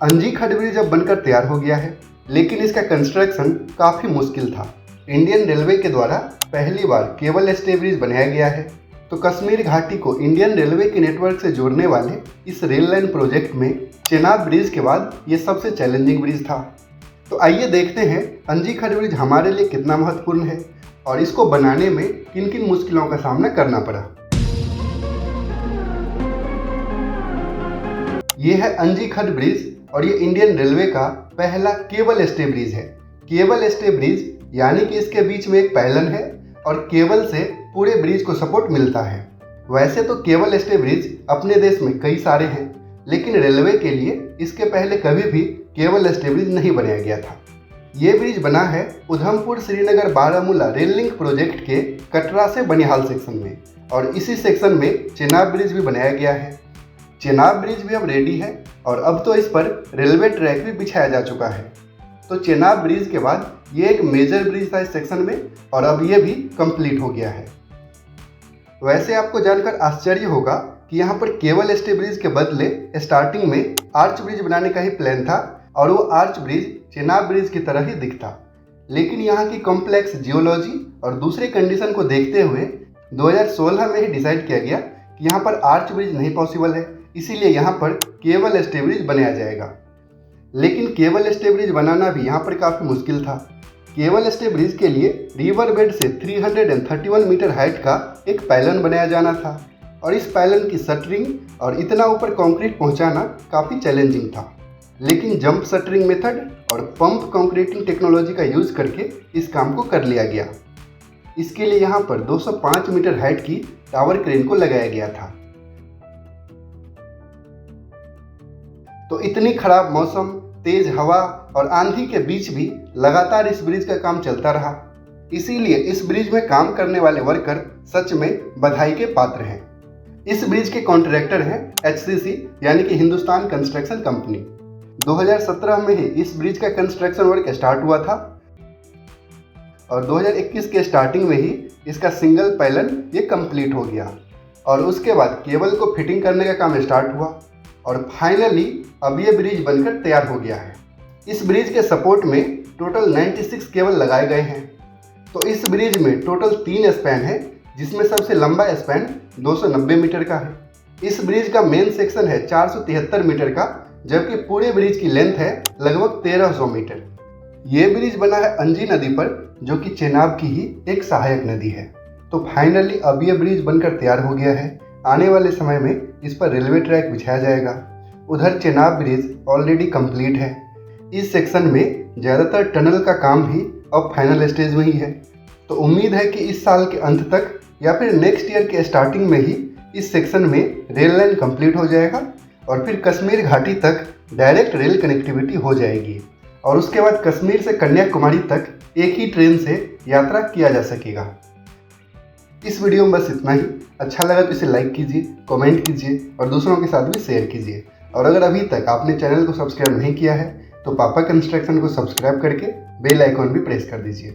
अंजी खंड ब्रिज अब बनकर तैयार हो गया है, लेकिन इसका कंस्ट्रक्शन काफ़ी मुश्किल था। इंडियन रेलवे के द्वारा पहली बार केबल स्टे ब्रिज बनाया गया है। तो कश्मीर घाटी को इंडियन रेलवे के नेटवर्क से जोड़ने वाले इस रेल लाइन प्रोजेक्ट में चेनाब ब्रिज के बाद ये सबसे चैलेंजिंग ब्रिज था। तो आइए देखते हैं अंजी खंड ब्रिज हमारे लिए कितना महत्वपूर्ण है और इसको बनाने में किन किन मुश्किलों का सामना करना पड़ा। ये है अंजी खंड ब्रिज और ये इंडियन रेलवे का पहला केबल स्टे ब्रिज है। केबल स्टे ब्रिज यानी कि इसके बीच में एक पैलन है और केबल से पूरे ब्रिज को सपोर्ट मिलता है। वैसे तो केबल स्टे ब्रिज अपने देश में कई सारे हैं, लेकिन रेलवे के लिए इसके पहले कभी भी केबल स्टे ब्रिज नहीं बनाया गया था। ये ब्रिज बना है Udhampur Srinagar Baramulla rail link project के कटरा से बनिहाल सेक्शन में, और इसी सेक्शन में चेनाब ब्रिज भी बनाया गया है। चेनाब ब्रिज भी अब रेडी है और अब तो इस पर रेलवे ट्रैक भी बिछाया जा चुका है। तो चेनाब ब्रिज के बाद ये एक मेजर ब्रिज था इस सेक्शन में और अब ये भी कंप्लीट हो गया है। वैसे आपको जानकर आश्चर्य होगा कि यहाँ पर केबल स्टे ब्रिज के बदले स्टार्टिंग में आर्च ब्रिज बनाने का ही प्लान था और वो आर्च ब्रिज चेनाब ब्रिज की तरह ही दिखता। लेकिन यहाँ की कॉम्प्लेक्स जियोलॉजी और दूसरे कंडीशन को देखते हुए 2016 में ही डिसाइड किया गया कि यहाँ पर आर्च ब्रिज नहीं पॉसिबल है, इसीलिए यहाँ पर केबल स्टे ब्रिज बनाया जाएगा। लेकिन केबल स्टे ब्रिज बनाना भी यहाँ पर काफ़ी मुश्किल था। केबल स्टे ब्रिज के लिए रिवर बेड से 331 मीटर हाइट का एक पैलन बनाया जाना था और इस पैलन की शटरिंग और इतना ऊपर कंक्रीट पहुँचाना काफ़ी चैलेंजिंग था। लेकिन जंप शटरिंग मेथड और पंप कंक्रीटिंग टेक्नोलॉजी का यूज करके इस काम को कर लिया गया। इसके लिए यहाँ पर 205 मीटर हाइट की टावर क्रेन को लगाया गया था। तो इतनी खराब मौसम, तेज हवा और आंधी के बीच भी लगातार इस ब्रिज का काम चलता रहा। इसीलिए इस ब्रिज में काम करने वाले वर्कर सच में बधाई के पात्र हैं। इस ब्रिज के कॉन्ट्रैक्टर हैं HCC यानी कि हिंदुस्तान कंस्ट्रक्शन कंपनी। 2017 में ही इस ब्रिज का कंस्ट्रक्शन वर्क स्टार्ट हुआ था और 2021 के स्टार्टिंग में ही इसका सिंगल पैलन ये कंप्लीट हो गया और उसके बाद केबल को फिटिंग करने का काम स्टार्ट हुआ और फाइनली अब ये ब्रिज बनकर तैयार हो गया है। इस ब्रिज के सपोर्ट में टोटल 96 केबल लगाए गए हैं। तो इस ब्रिज में टोटल 3 स्पैन है, जिसमें सबसे लंबा स्पैन 290 मीटर का है। इस ब्रिज का मेन सेक्शन है 473 मीटर का, जबकि पूरे ब्रिज की लेंथ है लगभग 1300 मीटर। ये ब्रिज बना है अंजी नदी पर, जो कि चेनाब की ही एक सहायक नदी है। तो फाइनली अब ये ब्रिज बनकर तैयार हो गया है। आने वाले समय में इस पर रेलवे ट्रैक बिछाया जाएगा। उधर चेनाब ब्रिज ऑलरेडी कंप्लीट है। इस सेक्शन में ज़्यादातर टनल का काम भी अब फाइनल स्टेज में ही है। तो उम्मीद है कि इस साल के अंत तक या फिर नेक्स्ट ईयर के स्टार्टिंग में ही इस सेक्शन में रेल लाइन कंप्लीट हो जाएगा और फिर कश्मीर घाटी तक डायरेक्ट रेल कनेक्टिविटी हो जाएगी और उसके बाद कश्मीर से कन्याकुमारी तक एक ही ट्रेन से यात्रा किया जा सकेगा। इस वीडियो में बस इतना ही। अच्छा लगा तो इसे लाइक कीजिए, कमेंट कीजिए और दूसरों के साथ भी शेयर कीजिए। और अगर अभी तक आपने चैनल को सब्सक्राइब नहीं किया है तो पापा कंस्ट्रक्शन को सब्सक्राइब करके बेल आइकॉन भी प्रेस कर दीजिए।